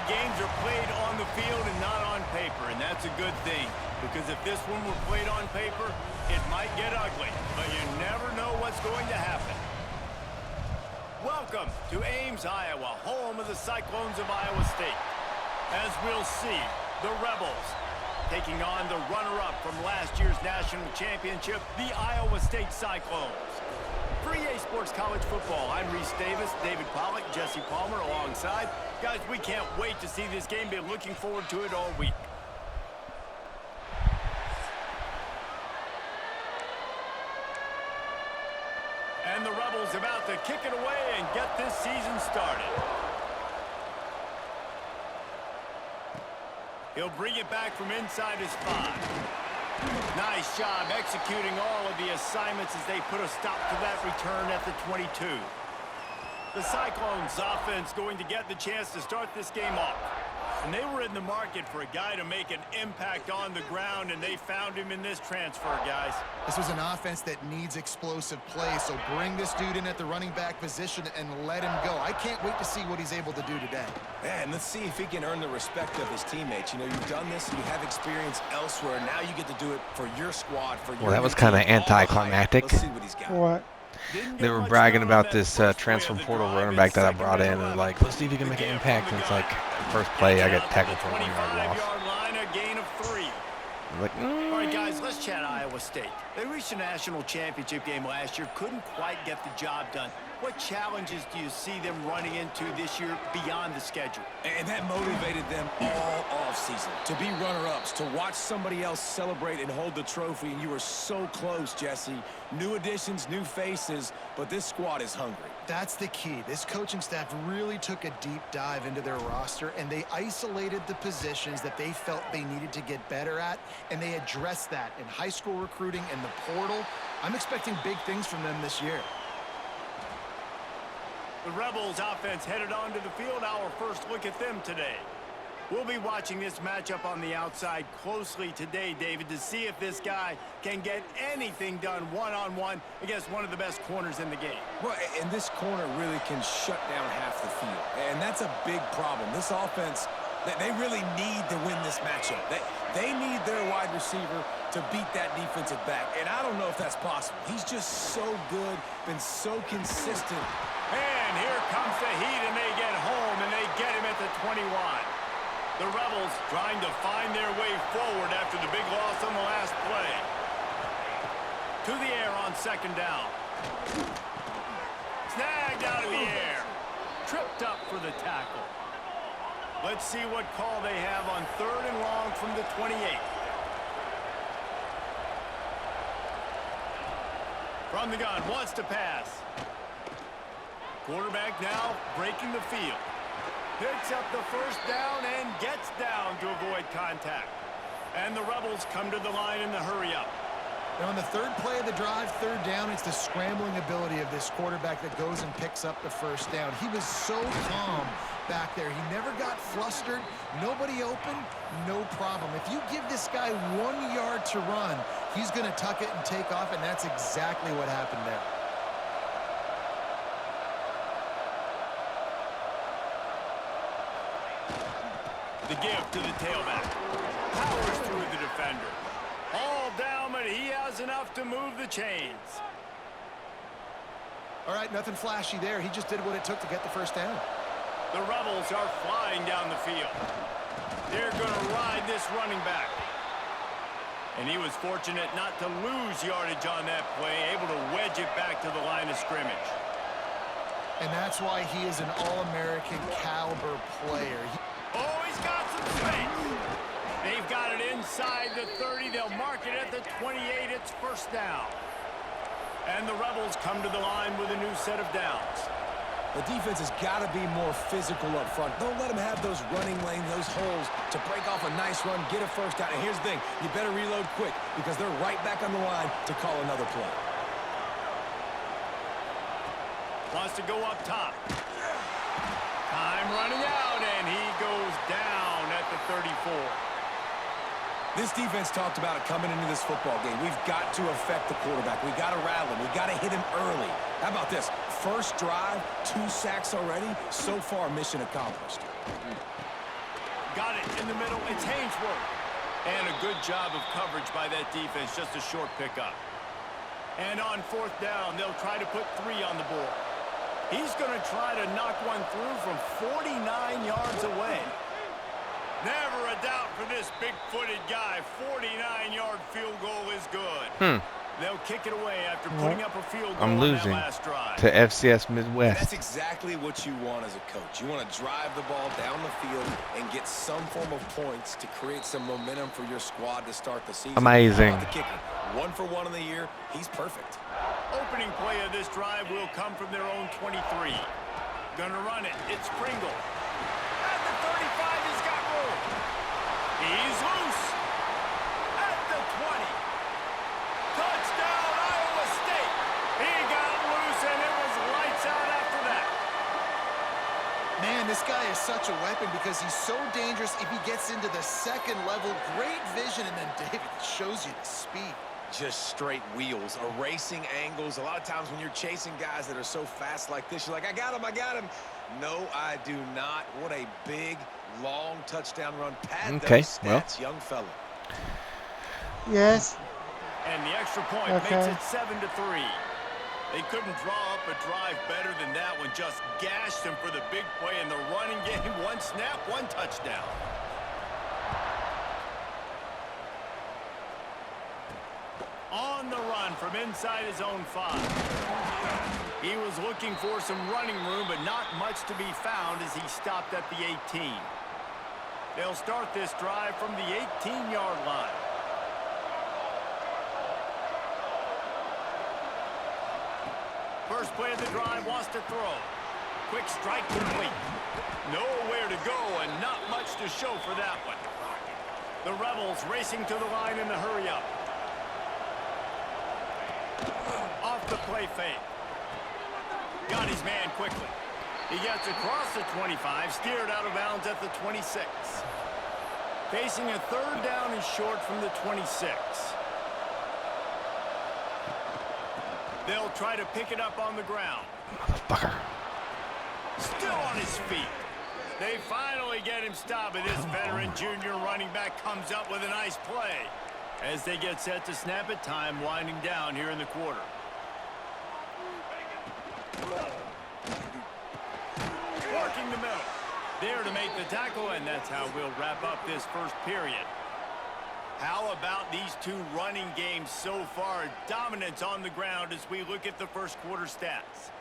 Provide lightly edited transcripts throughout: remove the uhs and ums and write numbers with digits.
games are played on the field and not on paper, and that's a good thing. Because if this one were played on paper, it might get ugly, but you never know what's going to happen. Welcome to Ames, Iowa, home of the Cyclones of Iowa State. As we'll see, the Rebels taking on the runner-up from last year's national championship, the Iowa State Cyclones. For EA Sports College Football, I'm Reese Davis, David Pollack, Jesse Palmer alongside. Guys, we can't wait to see this game. Been looking forward to it all week. And the Rebels about to kick it away and get this season started. He'll bring it back from inside his 5. Nice job executing all of the assignments as they put a stop to that return at the 22. The Cyclones offense going to get the chance to start this game off. And they were in the market for a guy to make an impact on the ground, and they found him in this transfer, guys. This was an offense that needs explosive play, so bring this dude in at the running back position and let him go. I can't wait to see what he's able to do today. Man, let's see if he can earn the respect of his teammates. You know, you've done this, you have experience elsewhere. Now you get to do it for your squad, for your Well, that was kind of anticlimactic. Let's see what he's got. What? They were bragging about this transfer portal running back that I brought in, and like, let's see if he can make an impact. And it's like, first play, I got tackled for a 1-yard loss. Like, All right, guys, let's chat Iowa State. They reached a national championship game last year, couldn't quite get the job done. What challenges do you see them running into this year beyond the schedule? And that motivated them all offseason to be runner-ups, to watch somebody else celebrate and hold the trophy, and you were so close, Jesse. New additions, new faces, but this squad is hungry. That's the key. This coaching staff really took a deep dive into their roster, and they isolated the positions that they felt they needed to get better at, and they addressed that in high school recruiting and the portal. I'm expecting big things from them this year. The Rebels offense headed onto the field. Our first look at them today. We'll be watching this matchup on the outside closely today, David, to see if this guy can get anything done one-on-one against one of the best corners in the game. Well, and this corner really can shut down half the field, and that's a big problem. This offense, they really need to win this matchup. They need their wide receiver to beat that defensive back, and I don't know if that's possible. He's just so good, been so consistent. And here comes the heat, and they get home, and they get him at the 21. The Rebels trying to find their way forward after the big loss on the last play. To the air on second down. Snagged out of the air. Tripped up for the tackle. Let's see what call they have on 3rd and long from the 28. From the gun, wants to pass. Quarterback now breaking the field. Picks up the first down and gets down to avoid contact. And the Rebels come to the line in the hurry-up. And on the 3rd play of the drive, 3rd down, it's the scrambling ability of this quarterback that goes and picks up the first down. He was so calm back there. He never got flustered. Nobody open, no problem. If you give this guy 1 yard to run, he's going to tuck it and take off, and that's exactly what happened there. The give to the tailback. Powers through the defender. All down, but he has enough to move the chains. All right, nothing flashy there. He just did what it took to get the first down. The Rebels are flying down the field. They're going to ride this running back. And he was fortunate not to lose yardage on that play, able to wedge it back to the line of scrimmage. And that's why he is an All-American caliber player. Oh, he's got some space. They've got it inside the 30. They'll mark it at the 28. It's first down. And the Rebels come to the line with a new set of downs. The defense has got to be more physical up front. Don't let them have those running lanes, those holes to break off a nice run, get a first down. And here's the thing, you better reload quick because they're right back on the line to call another play. Wants to go up top. Time running out, and he goes down at the 34. This defense talked about it coming into this football game. We've got to affect the quarterback. We've got to rattle him. We've got to hit him early. How about this? First drive, 2 sacks already. So far, mission accomplished. Got it in the middle. It's Hainsworth. And a good job of coverage by that defense. Just a short pickup. And on 4th down, they'll try to put 3 on the board. He's going to try to knock one through from 49 yards away. Never a doubt for this big-footed guy. 49-yard field goal is good. They'll kick it away after putting up a field goal I'm losing on that last drive. to FCS Midwest. That's exactly what you want as a coach. You want to drive the ball down the field and get some form of points to create some momentum for your squad to start the season. Amazing. The kicker, 1 for 1 in the year. He's perfect. Opening play of this drive will come from their own 23. Gonna run it. It's Pringle. At the 35, he's got room. He's loose. At the 20. Touchdown, Iowa State. He got loose, and it was lights out after that. Man, this guy is such a weapon because he's so dangerous if he gets into the second level. Great vision, and then David shows you the speed. Just straight wheels, erasing angles. A lot of times when you're chasing guys that are so fast like this, you're like, I got him, I got him. No, I do not. What a big, long touchdown run. Pad those stats, young fella. Yes. And the extra point makes it 7-3. They couldn't draw up a drive better than that one. Just gashed them for the big play in the running game. 1 snap, 1 touchdown. On the run from inside his own 5. He was looking for some running room, but not much to be found as he stopped at the 18. They'll start this drive from the 18-yard line. First play of the drive, wants to throw. Quick strike complete. Nowhere to go and not much to show for that one. The Rebels racing to the line in the hurry-up. Off the play fake. Got his man quickly. He gets across the 25, steered out of bounds at the 26. Facing a 3rd down and short from the 26. They'll try to pick it up on the ground. Motherfucker. Still on his feet. They finally get him stopped, and this veteran junior running back comes up with a nice play. As they get set to snap it, time winding down here in the quarter. Working the middle. There to make the tackle, and that's how we'll wrap up this first period. How about these 2 running games so far? Dominance on the ground as we look at the first quarter stats.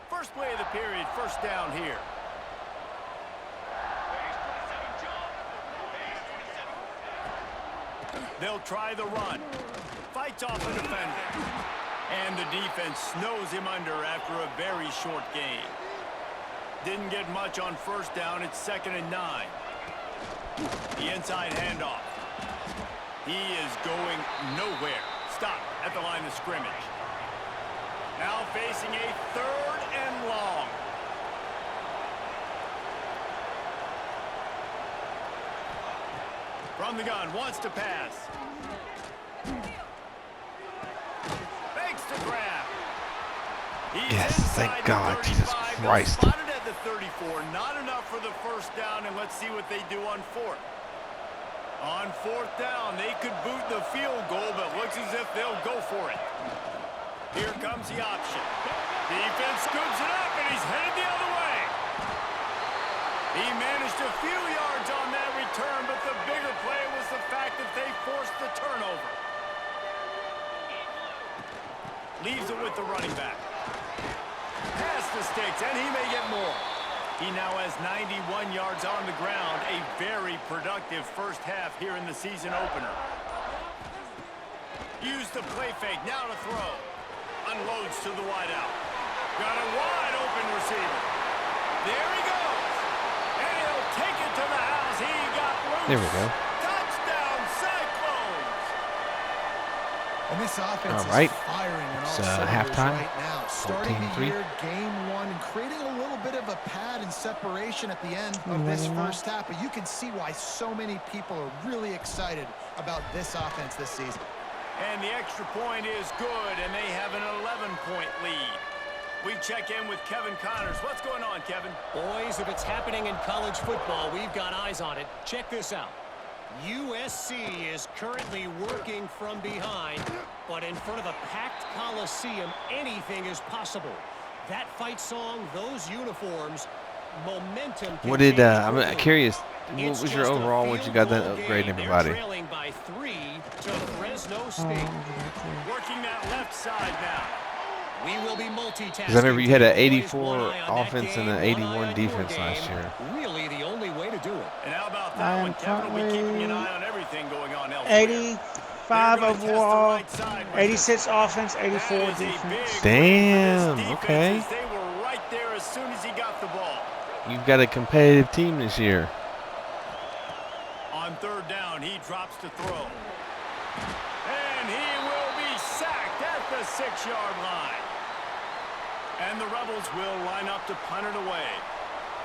First play of the period, 1st down here. They'll try the run. Fights off the defender. And the defense snows him under after a very short gain. Didn't get much on 1st down. It's 2nd and 9. The inside handoff. He is going nowhere. Stop at the line of scrimmage. Now facing a 3rd and long. From the gun, wants to pass. Makes the grab. Yes, thank God, Jesus Christ. Spotted at the 34, not enough for the 1st down, and let's see what they do on 4th. On 4th down, they could boot the field goal, but looks as if they'll go for it. Here comes the option. Defense scoops it up, and he's headed the other way. He managed a few yards on that return, but the bigger play was the fact that they forced the turnover. Leaves it with the running back. Past the sticks, and he may get more. He now has 91 yards on the ground, a very productive first half here in the season opener. Use the play fake, now to throw. Unloads to the wideout. Got a wide open receiver. There he goes. And he'll take it to the house. He got loose. There we go. Touchdown, Cyclones. And this offense All right. is firing on all It's, cylinders halftime. right now. Starting the 14-3. year, game 1, and creating a little bit of a pad and separation at the end of this first half. But you can see why so many people are really excited about this offense this season. And the extra point is good, and they have an 11-point lead. We check in with Kevin Connors. What's going on, Kevin? Boys, if it's happening in college football, we've got eyes on it. Check this out. USC is currently working from behind, but in front of a packed Coliseum, anything is possible. That fight song, those uniforms, momentum. What did I'm curious. What was your overall? What you got that upgrade, everybody? They're trailing by 3 to Fresno State. Working that left side now. We will be multitasking. Because I remember you had an 84 offense and an 81 defense last year. Really the only way to do it. And how about that one, Kevin? We'll be keeping an eye on everything going on elsewhere. 85 overall, 86 offense, 84 defense. Damn, okay. They were right there as soon as he got the ball. You've got a competitive team this year. On third down, he drops to throw. And he will be sacked at the 6-yard line. And the Rebels will line up to punt it away.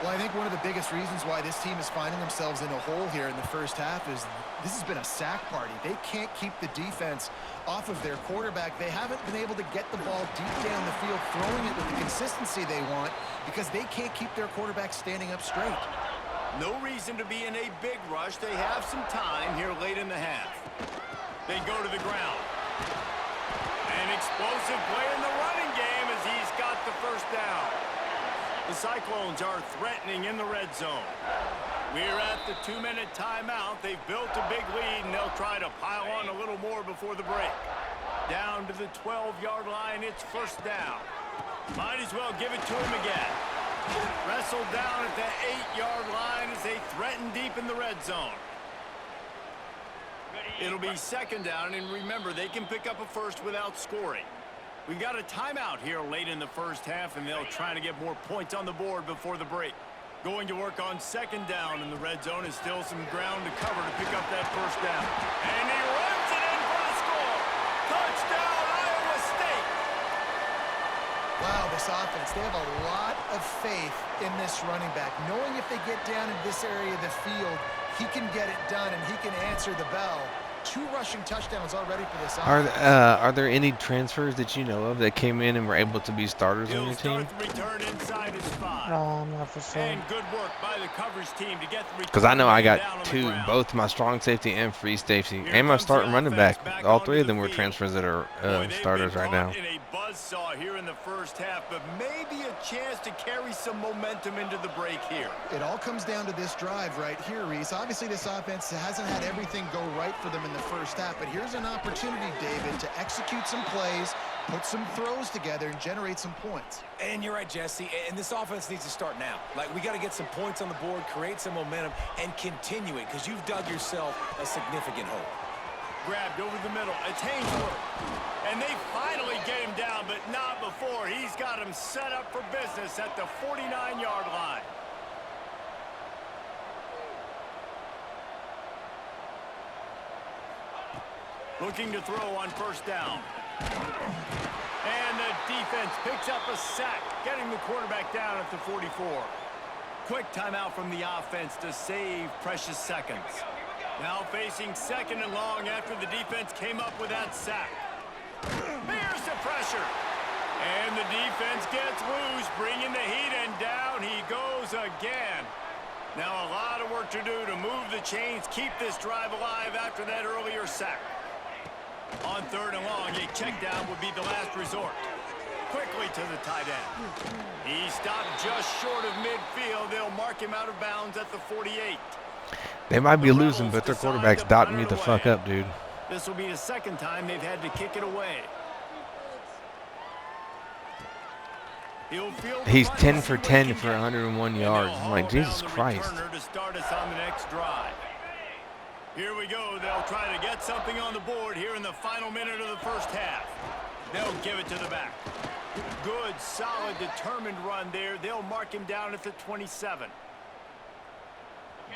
Well, I think one of the biggest reasons why this team is finding themselves in a hole here in the first half is this has been a sack party. They can't keep the defense off of their quarterback. They haven't been able to get the ball deep down the field, throwing it with the consistency they want because they can't keep their quarterback standing up straight. No reason to be in a big rush. They have some time here late in the half. They go to the ground. An explosive play in the running game as he's got the first down. The Cyclones are threatening in the red zone. We're at the 2-minute timeout. They've built a big lead, and they'll try to pile on a little more before the break. Down to the 12-yard line, it's first down. Might as well give it to him again. Wrestled down at the 8-yard line as they threaten deep in the red zone. It'll be second down, and remember, they can pick up a first without scoring. We've got a timeout here late in the first half, and they'll try to get more points on the board before the break. Going to work on second down in the red zone is still some ground to cover to pick up that first down. And he runs it in for the score. Touchdown, Iowa State. Wow, this offense, they have a lot of faith in this running back, knowing if they get down in this area of the field, he can get it done and he can answer the bell. 2 rushing touchdowns already for this offense. Are there any transfers that you know of that came in and were able to be starters on your team? Return inside his spot. Not for sure. And good work by the coverage team to get the Because I know I got 2, both my strong safety and free safety, and my starting running back. All 3 of them were transfers that are starters right now. In a buzzsaw here in the first half, but maybe a chance to carry some momentum into the break here. It all comes down to this drive right here, Reese. Obviously, this offense hasn't had everything go right for them in the first half, but here's an opportunity, David, to execute some plays, put some throws together, and generate some points. And you're right, Jesse, and this offense needs to start now. Like, we got to get some points on the board, create some momentum, and continue it, because you've dug yourself a significant hole. Grabbed over the middle. It's Hainsworth. And they finally get him down, but not before. He's got him set up for business at the 49-yard line. Looking to throw on first down. And the defense picks up a sack, getting the quarterback down at the 44. Quick timeout from the offense to save precious seconds. Now facing second and long after the defense came up with that sack. Here's the pressure. And the defense gets loose, bringing the heat, and down he goes again. Now a lot of work to do to move the chains, keep this drive alive after that earlier sack. On third and long, a check down would be the last resort. Quickly to the tight end. He stopped just short of midfield. They'll mark him out of bounds at the 48. They might be losing, but their quarterback's dotting me the fuck up, dude. This will be the second time they've had to kick it away. He's 10 for 10 for 101 yards. I'm like, Jesus Christ. To start us on the next drive. Here we go. They'll try to get something on the board here in the final minute of the first half. They'll give it to the back. Good, solid, determined run there. They'll mark him down at the 27.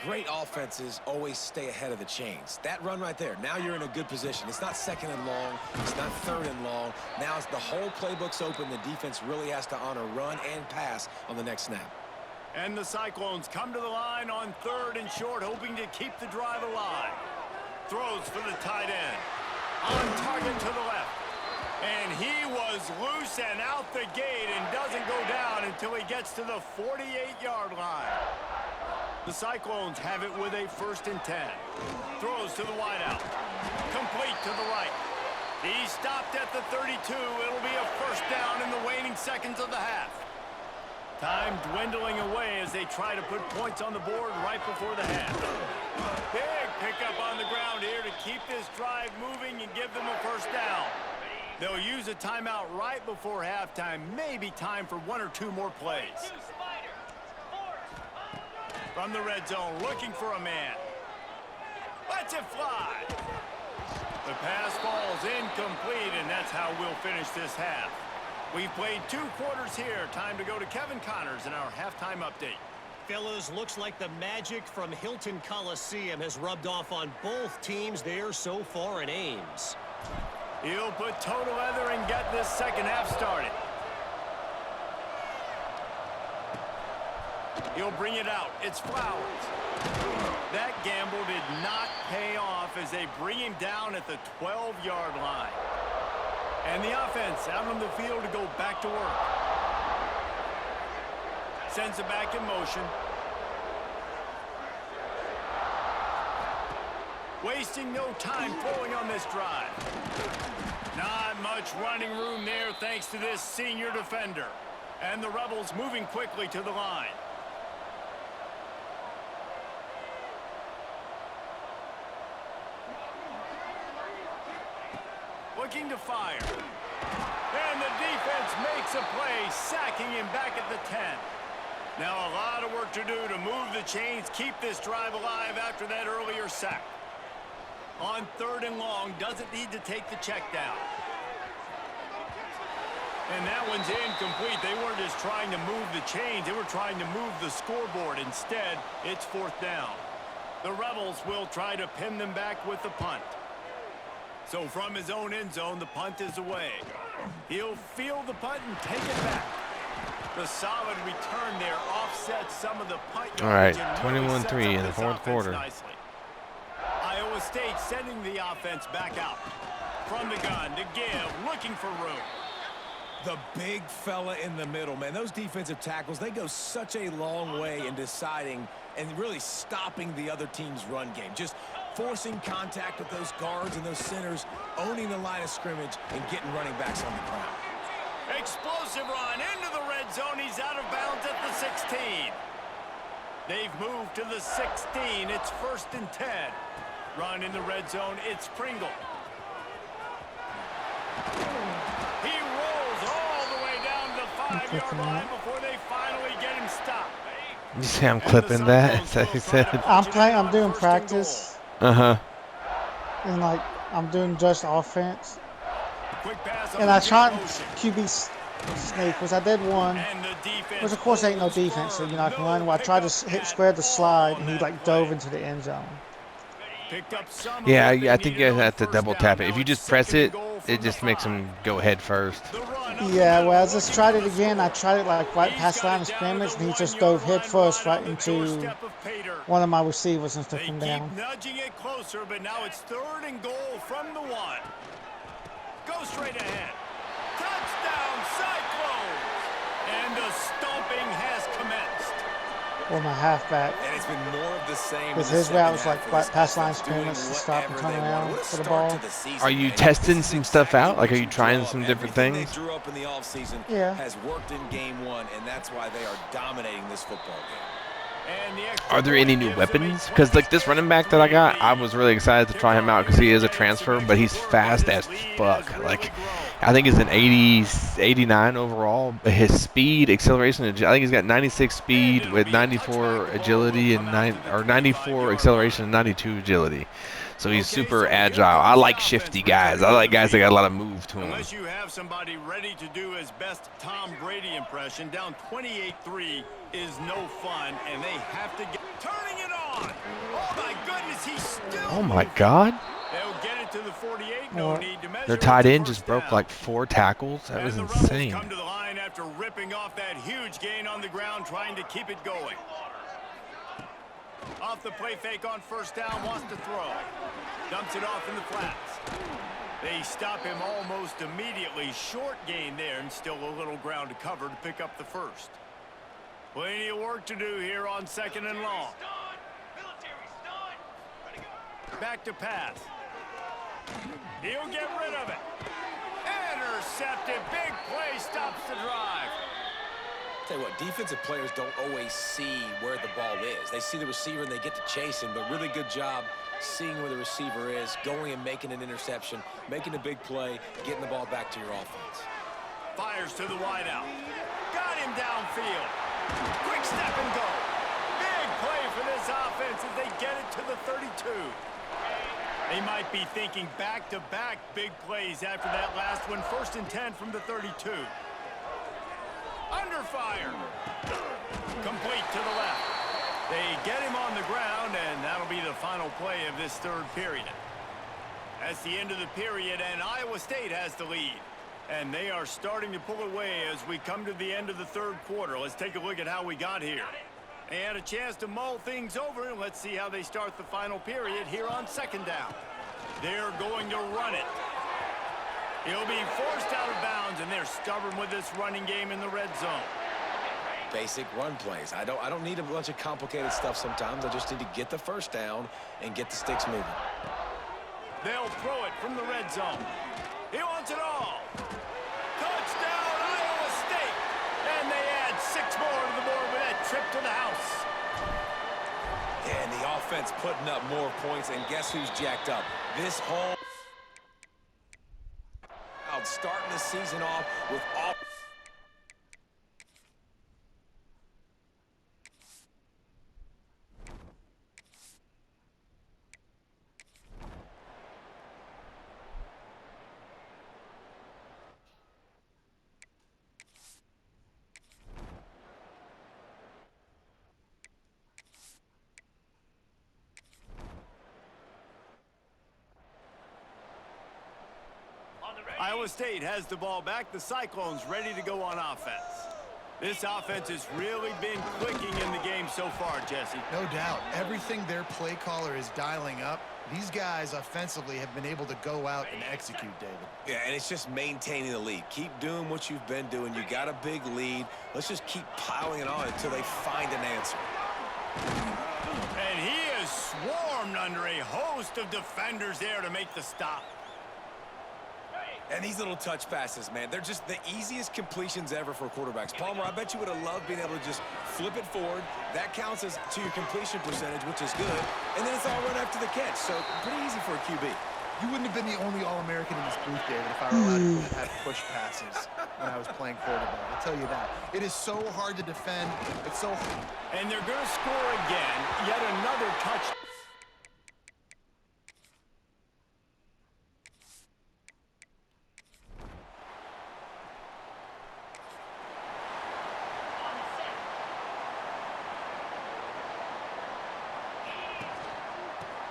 Great offenses always stay ahead of the chains. That run right there, now you're in a good position. It's not second and long. It's not third and long. Now as the whole playbook's open, the defense really has to honor run and pass on the next snap. And the Cyclones come to the line on third and short, hoping to keep the drive alive. Throws for the tight end. On target to the left. And he was loose and out the gate and doesn't go down until he gets to the 48-yard line. The Cyclones have it with a 1st and 10. Throws to the wideout. Complete to the right. He stopped at the 32. It'll be a 1st down in the waning seconds of the half. Time dwindling away as they try to put points on the board right before the half. Big pickup on the ground here to keep this drive moving and give them a 1st down. They'll use a timeout right before halftime. Maybe time for 1 or 2 more plays. From the red zone, looking for a man. Lets it fly. The pass falls incomplete, and that's how we'll finish this half. We've played 2 quarters here. Time to go to Kevin Connors in our halftime update. Fellas, looks like the magic from Hilton Coliseum has rubbed off on both teams there so far in Ames. He'll put toe to leather and get this second half started. He'll bring it out. It's Flowers. That gamble did not pay off as they bring him down at the 12-yard line. And the offense out on the field to go back to work. Sends it back in motion. Wasting no time throwing on this drive. Not much running room there thanks to this senior defender. And the Rebels moving quickly to the line. Looking to fire. And the defense makes a play, sacking him back at the 10. Now a lot of work to do to move the chains, keep this drive alive after that earlier sack. On 3rd and long, doesn't need to take the check down. And that one's incomplete. They weren't just trying to move the chains, they were trying to move the scoreboard. Instead, it's 4th down. The Rebels will try to pin them back with the punt. So from his own end zone, the punt is away. He'll field the punt and take it back. The solid return there offsets some of the punt. All right, 21-3 in the 4th quarter. Nicely. Iowa State sending the offense back out. From the gun to give, looking for room. The big fella in the middle, man. Those defensive tackles, they go such a long way in deciding and really stopping the other team's run game. Just forcing contact with those guards and those centers, owning the line of scrimmage, and getting running backs on the ground. Explosive run into the red zone. He's out of bounds at the 16. They've moved to the 16. It's 1st and 10. Run in the red zone. It's Pringle. He rolls all the way down to the 5-yard line before they finally get him stopped. You see I'm clipping that? That's what he said. I'm doing practice. Uh-huh. And like I'm doing just offense. And I tried QB sneak, because I did one. Which of course ain't no defense, so you know I can run. Well, I tried to hit square the slide, and he like dove into the end zone. Yeah, I think you have to double tap it. If you just press it, it just makes him go head first. Yeah, well, I just tried it again. I tried it like right past the line of scrimmage, and he just dove head first right into one of my receivers and took him down. Nudging it closer, but now it's 3rd and goal from the 1. Go straight ahead. Touchdown, Cyclones! And the stomping has commenced. Or my halfback. And it's been more of the same. Because his route was like right past line of scrimmage to stop and turn around for the ball. Are you testing some stuff out? Like, are you trying some different things? They drew up in the offseason has worked in game 1, and that's why they are dominating this football game. Are there any new weapons? Because like this running back that I got, I was really excited to try him out because he is a transfer, but he's fast as fuck. Like, I think he's an 89 overall. His speed, acceleration, I think he's got 96 speed with 94 agility and 94 acceleration and 92 agility. So he's super agile. I like shifty guys. I like guys that got a lot of move to them. Unless you have somebody ready to do his best Tom Brady impression, down 28-3 is no fun, and they have to get turning it on. Oh my goodness, he's still. Oh my God. They'll get it to the 48. No need to measure. Their tight end just broke like 4 tackles. That was insane. Come to the line after ripping off that huge gain on the ground, trying to keep it going. Off the play fake on 1st down, wants to throw. Dumps it off in the flats. They stop him almost immediately. Short gain there, and still a little ground to cover to pick up the first. Plenty of work to do here on 2nd and long. Back to pass. He'll get rid of it. Intercepted. Big play stops the drive. Tell you what, defensive players don't always see where the ball is. They see the receiver and they get to chase him, but really good job seeing where the receiver is, going and making an interception, making a big play, getting the ball back to your offense. Fires to the wideout. Got him downfield. Quick step and go. Big play for this offense as they get it to the 32. They might be thinking back-to-back big plays after that last one. 1st and 10 from the 32. Under fire. Complete to the left. They get him on the ground, and that'll be the final play of this 3rd period. That's the end of the period, and Iowa State has the lead. And they are starting to pull away as we come to the end of the 3rd quarter. Let's take a look at how we got here. They had a chance to mull things over, and let's see how they start the final period here on 2nd down. They're going to run it. He'll be forced out of bounds, and they're stubborn with this running game in the red zone. Basic run plays. I don't need a bunch of complicated stuff sometimes. I just need to get the first down and get the sticks moving. They'll throw it from the red zone. He wants it all. Touchdown, Iowa State. And they add 6 more to the board with that trip to the house. Yeah, and the offense putting up more points, and guess who's jacked up? This whole starting the season off with all. Iowa State has the ball back. The Cyclones ready to go on offense. This offense has really been clicking in the game so far, Jesse. No doubt. Everything their play caller is dialing up, these guys offensively have been able to go out and execute, David. Yeah, and it's just maintaining the lead. Keep doing what you've been doing. You got a big lead. Let's just keep piling it on until they find an answer. And he is swarmed under a host of defenders there to make the stop. And these little touch passes, man, they're just the easiest completions ever for quarterbacks. Palmer, I bet you would have loved being able to just flip it forward. That counts as to your completion percentage, which is good. And then it's all run after the catch. So pretty easy for a QB. You wouldn't have been the only All-American in this booth, David, if I were allowed to have push passes when I was playing quarterback. I'll tell you that. It is so hard to defend. It's so hard. And they're going to score again. Yet another touchdown.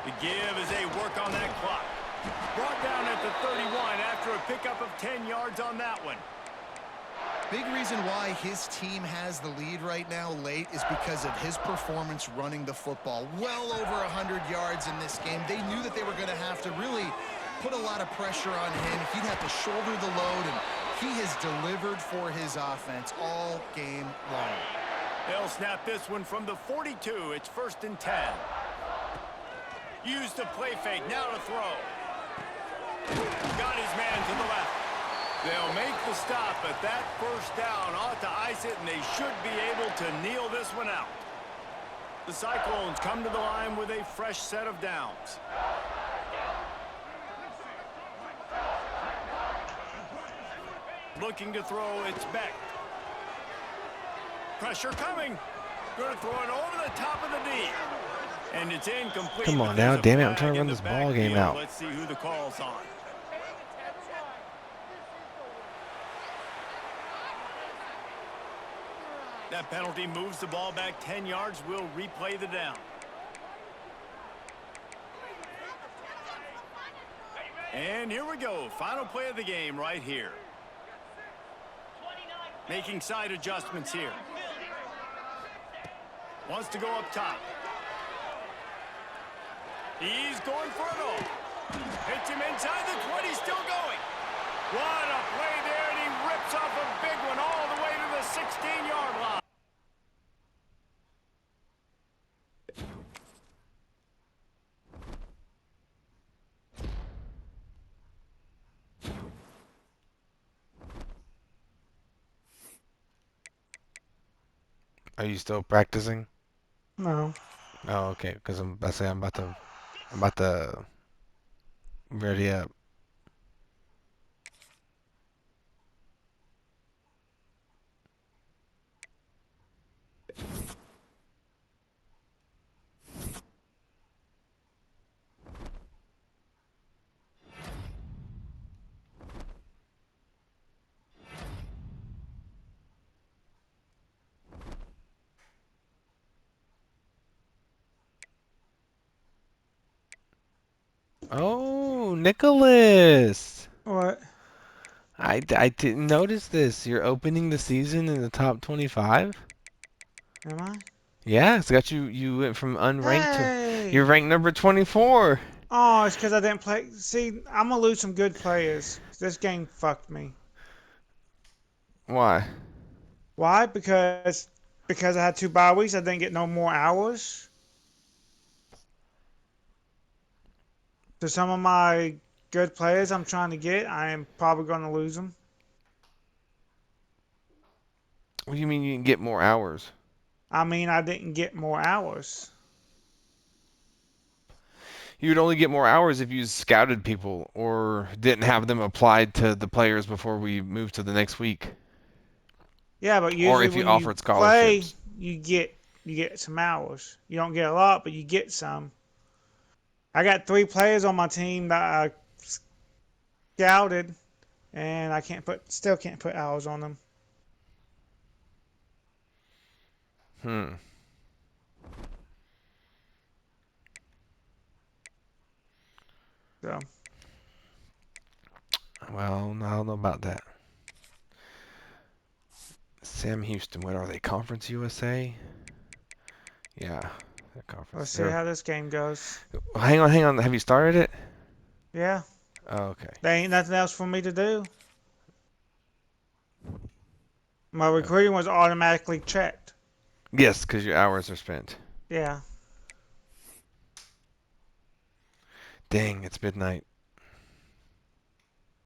The give as they work on that clock. Brought down at the 31 after a pickup of 10 yards on that one. Big reason why his team has the lead right now late is because of his performance running the football. Well over 100 yards in this game. They knew that they were going to have to really put a lot of pressure on him. He'd have to shoulder the load, and he has delivered for his offense all game long. They'll snap this one from the 42. It's 1st and 10. Used the play fake, now to throw. Got his man to the left. They'll make the stop, but that first down ought to ice it, and they should be able to kneel this one out. The Cyclones come to the line with a fresh set of downs. Looking to throw, it's Beck. Pressure coming. Going to throw it over the top of the knee. And it's incomplete. Come on now, damn it, I'm trying to run this ball game out. Let's see who the call's on. That penalty moves the ball back 10 yards. We'll replay the down. And here we go. Final play of the game right here. Making side adjustments here. Wants to go up top. He's going for it all. Hits him inside the 20, still going. What a play there, and he rips off a big one all the way to the 16-yard line. Are you still practicing? No. Oh, okay. Because I'm about to ready up. Oh, Nicholas! What? I didn't notice this. You're opening the season in the top 25? Am I? Yeah, it's got you went from unranked to you're Hey! ranked number 24. Oh, it's because I didn't play. See, I'm gonna lose some good players. This game fucked me. Why? Why? Because I had 2 bye weeks. I didn't get no more hours. So some of my good players I'm trying to get, I am probably gonna lose them. What do you mean you can get more hours? I mean, I didn't get more hours. You would only get more hours if you scouted people or didn't have them applied to the players before we move to the next week. Yeah, but Or usually if you when you offered play, scholarships. you get some hours. You don't get a lot, but you get some. I got 3 players on my team that I scouted, and I still can't put hours on them. Hmm. So Well, I don't know about that. Sam Houston, what are they? Conference USA? Yeah, the conference. let's see how this game goes. Hang on. Have you started it? Yeah, Oh, okay. there ain't nothing else for me to do. My recruiting was automatically checked. Yes, because your hours are spent. Yeah. Dang, it's midnight.